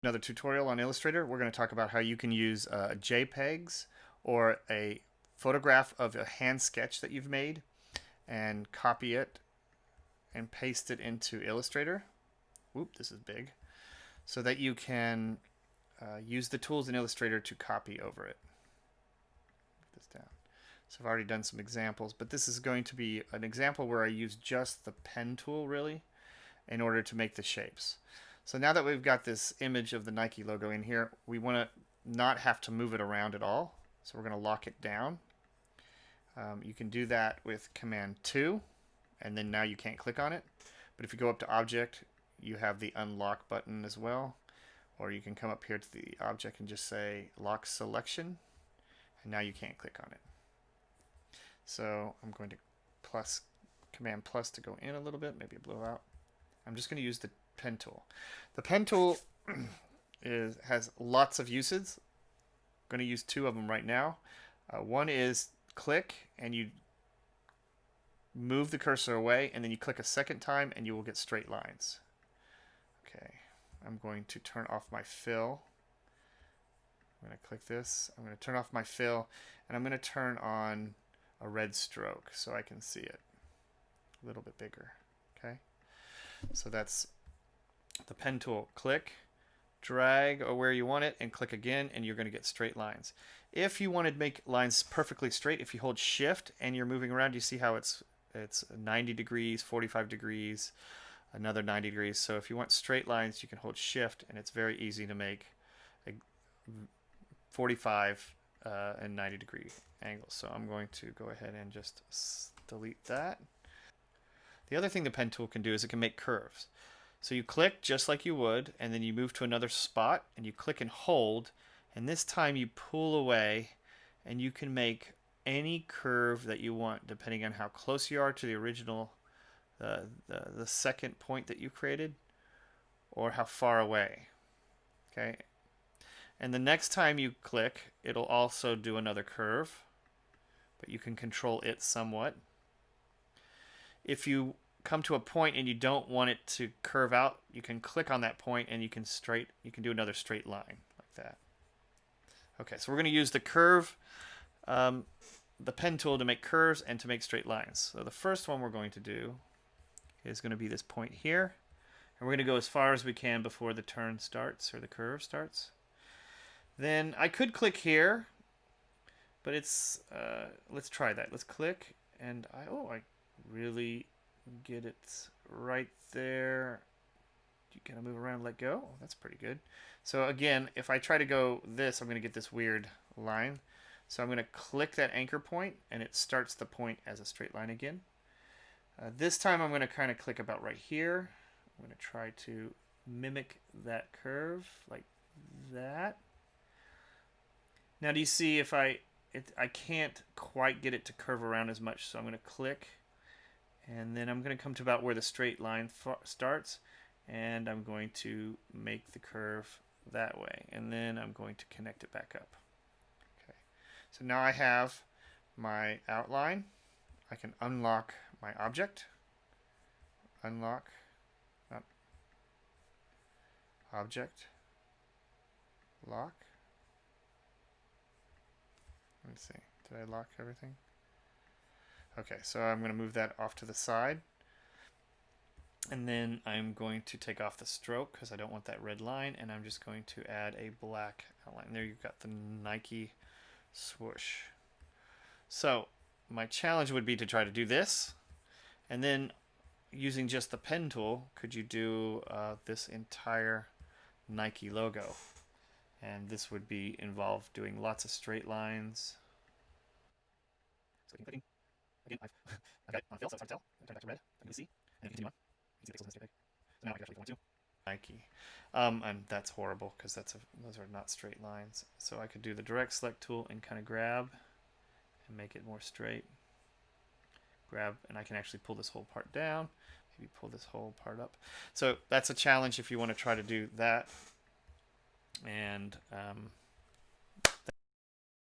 Another tutorial on Illustrator. We're going to talk about how you can use JPEGs or a photograph of a hand sketch that you've made and copy it and paste it into Illustrator. Whoop, this is big. So that you can use the tools in Illustrator to copy over it. Put this down. So I've already done some examples, but this is going to be an example where I use just the pen tool really in order to make the shapes. So now that we've got this image of the Nike logo in here, we want to not have to move it around at all. So we're going to lock it down. You can do that with Command 2, and then now you can't click on it. But if you go up to Object, you have the Unlock button as well. Or you can come up here to the object and just say Lock Selection, and now you can't click on it. So I'm going to Command plus to go in a little bit, maybe a blowout. I'm just going to use the pen tool. The pen tool has lots of uses. I'm going to use two of them right now. One is click and you move the cursor away, and then you click a second time and you will get straight lines. Okay, I'm going to turn off my fill. I'm going to click this. I'm going to turn off my fill, and I'm going to turn on a red stroke so I can see it a little bit bigger. Okay, so that's the pen tool. Click, drag where you want it, and click again, and you're going to get straight lines. If you want to make lines perfectly straight, if you hold Shift and you're moving around, you see how it's 90 degrees, 45 degrees, another 90 degrees. So if you want straight lines, you can hold Shift, and it's very easy to make a 45 and 90 degree angles. So I'm going to go ahead and just delete that. The other thing the pen tool can do is it can make curves. So you click just like you would, and then you move to another spot, and you click and hold, and this time you pull away, and you can make any curve that you want depending on how close you are to the original, the second point that you created, or how far away. Okay, and the next time you click, it'll also do another curve, but you can control it somewhat. If you come to a point and you don't want it to curve out, you can click on that point and you can do another straight line like that. Okay, so we're going to use the curve, the pen tool to make curves and to make straight lines. So the first one we're going to do is going to be this point here, and we're going to go as far as we can before the turn starts or the curve starts. Then I could click here, but it's let's try that. Let's click, and I really get it right there. You gotta move around and let go. Oh, that's pretty good. So again, if I try to go this, I'm gonna get this weird line. So I'm gonna click that anchor point, and it starts the point as a straight line again. This time I'm gonna kind of click about right here. I'm gonna try to mimic that curve like that. Now do you see if I can't quite get it to curve around as much, so I'm going to click, and then I'm going to come to about where the straight line starts, and I'm going to make the curve that way, and then I'm going to connect it back up. Okay, so now I have my outline. I can unlock my object. Unlock, not object, lock. Let me see. Did I lock everything? Okay, so I'm going to move that off to the side. And then I'm going to take off the stroke because I don't want that red line, and I'm just going to add a black outline. There you've got the Nike swoosh. So my challenge would be to try to do this, and then using just the pen tool, could you do this entire Nike logo? And this would involve doing lots of straight lines. So clicking. Again, I've got it on fill, so it's hard to tell. Turn it back to red. I'm going to see. And then continue on. You can see the pixels in this JPEG. So now I can actually go into Nike. And that's horrible because those are not straight lines. So I could do the direct select tool and kind of grab and make it more straight. Grab, and I can actually pull this whole part down. Maybe pull this whole part up. So that's a challenge if you want to try to do that. And